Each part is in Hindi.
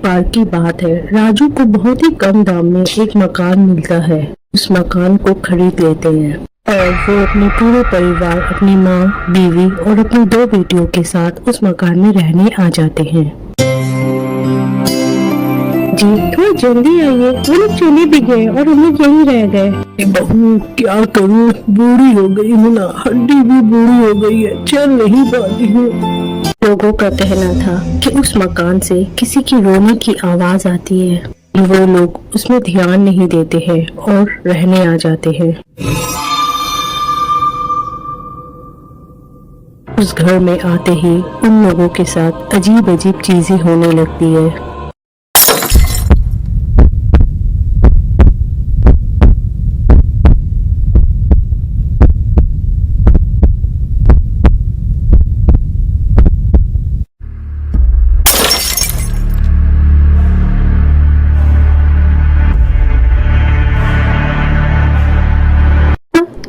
बार की बात है, राजू को बहुत ही कम दाम में एक मकान मिलता है। उस मकान को खरीद लेते हैं और वो अपने पूरे परिवार, अपनी माँ, बीवी और अपनी 2 बेटियों के साथ उस मकान में रहने आ जाते हैं। जी थोड़ा जल्दी आइए, वो लोग चले भी गए और हम लोग यहीं रह गए। बहू क्या करूँ, बूढ़ी हो गई हूँ ना, हड्डी भी बूढ़ी हो गई है, चल नहीं पाती हूँ। लोगों का कहना था कि उस मकान से किसी की रोने की आवाज आती है। वो लोग उसमें ध्यान नहीं देते हैं और रहने आ जाते हैं। उस घर में आते ही उन लोगों के साथ अजीब अजीब चीजें होने लगती है।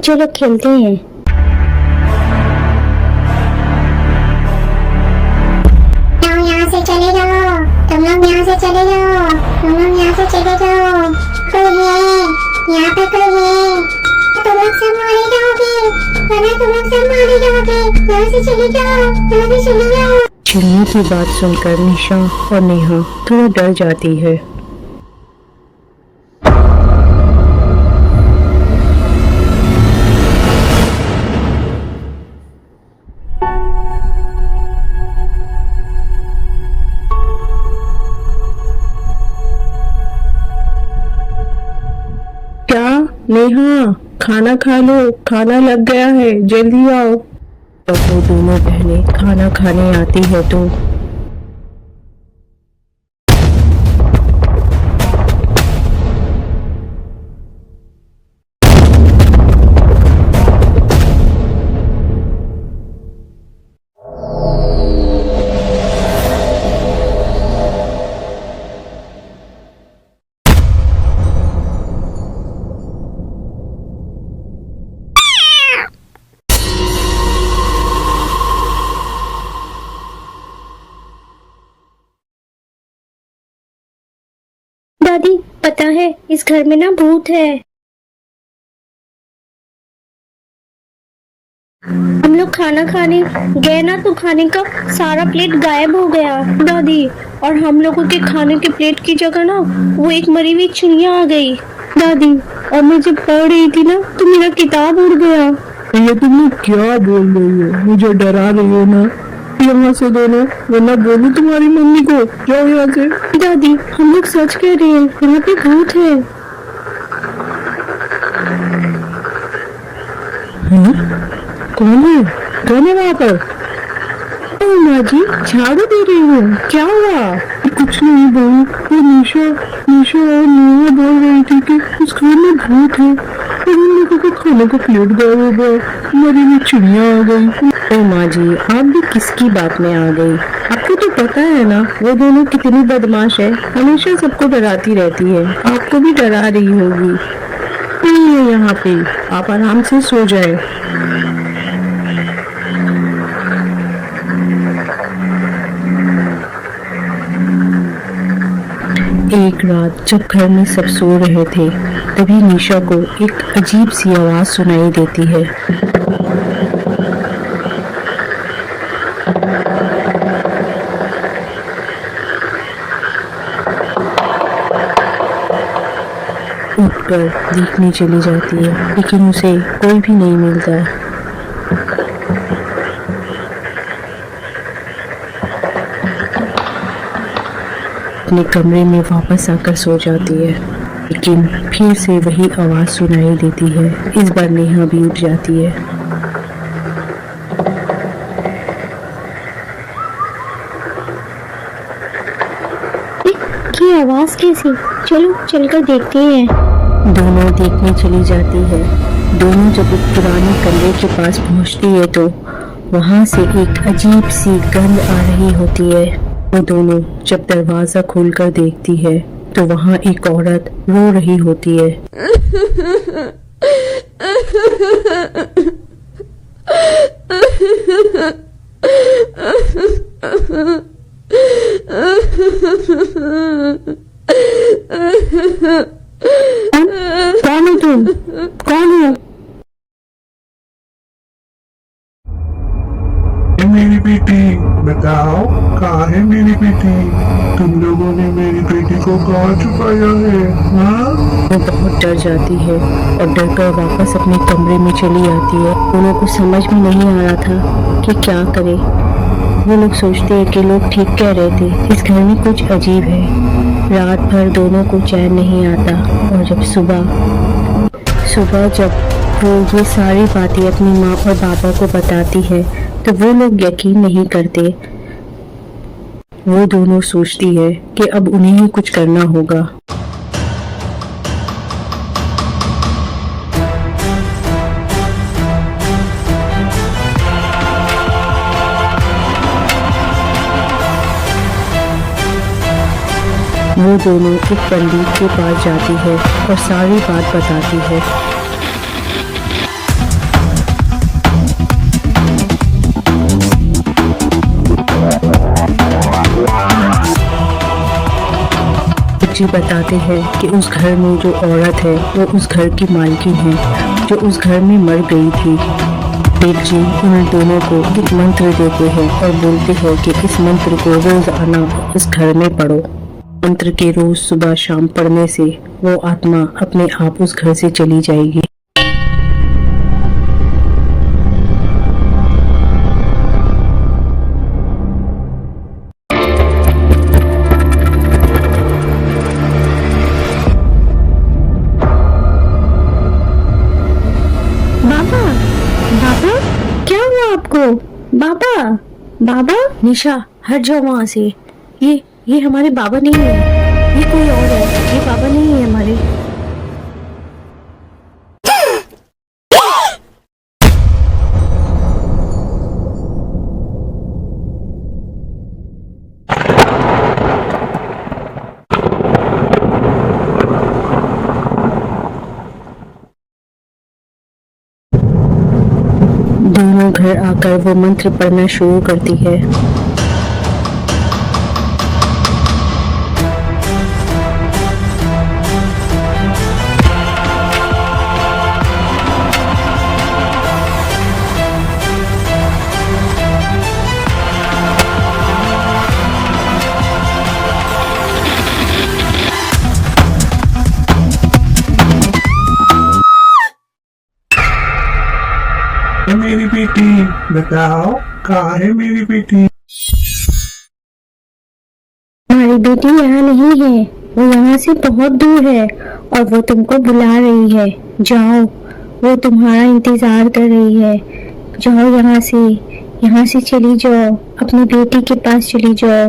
चलो खेलते हैं। यहाँ से चले जाओ, तुम लोग यहाँ से चले जाओ, तुम लोग यहाँ से चले जाओ। कोई है यहाँ पे, कोई है? तुम लोग सब मारे जाओगे, वरना तुम लोग सब मारे जाओगे। यहाँ से चले जाओ, यहाँ से चले जाओ। चिन्नी की बात सुनकर निशा और नेहा थोड़ा डर जाती है। क्या नेहा, खाना खा लो, खाना लग गया है, जल्दी आओ। तो वो दोनों बहनें खाना खाने आती है तो दादी पता है इस घर में ना भूत है। हम लोग खाना खाने गए ना तो खाने का सारा प्लेट गायब हो गया दादी, और हम लोगों के खाने के प्लेट की जगह ना वो एक मरी हुई चिड़िया आ गई दादी। और मैं जब पढ़ रही थी ना तो मेरा किताब उड़ गया। ये तुम क्या बोल रही हो? मुझे डरा रही हो ना? यहाँ से दोनों, वरना बोलूं तुम्हारी मम्मी को। जाओ यहाँ से। दादी हम लोग सच कह रहे हैं, यहाँ पे भूत है। कौन है? कौन है वहाँ पर? माँ जी झाड़ू दे रही हूँ, क्या हुआ? कुछ नहीं बहू, वो निशा और नेहा बोल रही थी कि उस घर में भूत है और उन लोगों के खाने का प्लेट गायब हो गया, मरी हुई चिड़िया आ गई। ओ माँ जी, आप भी किसकी बात में आ गई? आपको तो पता है ना वो दोनों कितनी बदमाश है, हमेशा सबको डराती रहती है। आपको भी डरा रही होगी। नहीं है यहाँ पे, आप आराम से सो जाए। एक रात जब घर में सब सो रहे थे तभी निशा को एक अजीब सी आवाज सुनाई देती है। उठकर देखने चली जाती है लेकिन उसे कोई भी नहीं मिलता है। अपने कमरे में वापस आकर सो जाती है लेकिन फिर से वही आवाज सुनाई देती है। इस बार नेहा भी उठ जाती है। ये आवाज कैसी? चलो चलकर देखते हैं। दोनों देखने चली जाती है। दोनों जब एक पुराने कमरे के पास पहुंचती है तो वहां से एक अजीब सी गंध आ रही होती है। वो दोनों जब दरवाजा खोलकर देखती है तो वहां एक औरत रो रही होती है। कौन हो तुम? कौन हो? मेरी बेटी बताओ, कहाँ है मेरी बेटी? तुम लोगों ने मेरी बेटी को कहाँ छुपाया है? हाँ? वो बहुत डर जाती है और डर कर वापस अपने कमरे में चली आती है। दोनों को समझ में नहीं आ रहा था कि क्या करे। वो लोग सोचते हैं कि लोग ठीक कह रहे थे, इस घर में कुछ अजीब है। रात भर दोनों को चैन नहीं आता और जब सुबह जब वो ये सारी बातें अपनी माँ और पापा को बताती है तो वो लोग यकीन नहीं करते। वो दोनों सोचती है कि अब उन्हें ही कुछ करना होगा। वो दोनों एक पंडित के पास जाती है और सारी बात बताती है। जी बताते हैं कि उस घर में जो औरत है वो उस घर की मालकिन है जो उस घर में मर गई थी। देव जी उन दोनों को एक मंत्र देते हैं और बोलते हैं कि इस मंत्र को रोज आना इस घर में पढ़ो। मंत्र के रोज सुबह शाम पढ़ने से वो आत्मा अपने आप उस घर से चली जाएगी। बाबा, बाबा, क्या हुआ आपको? बाबा, बाबा, निशा हट जाओ वहां से। ये हमारे बाबा नहीं है, ये कोई और है। ये बाबा नहीं है हमारे। दोनों घर आकर वो मंत्र पढ़ना शुरू करती है। मेरी बेटी बताओ, कहाँ है मेरी बेटी? हमारी बेटी यहाँ नहीं है, वो यहाँ से बहुत दूर है और वो तुमको बुला रही है। जाओ, वो तुम्हारा इंतजार कर रही है। जाओ यहाँ से चली जाओ, अपनी बेटी के पास चली जाओ।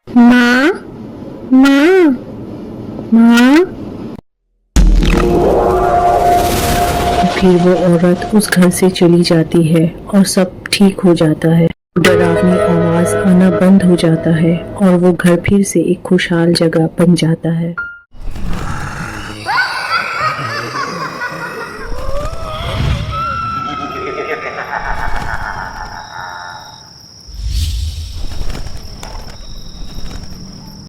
माँ, माँ, माँ। फिर वो औरत उस घर से चली जाती है और सब ठीक हो जाता है। डरावनी आवाज आना बंद हो जाता है और वो घर फिर से एक खुशहाल जगह बन जाता है।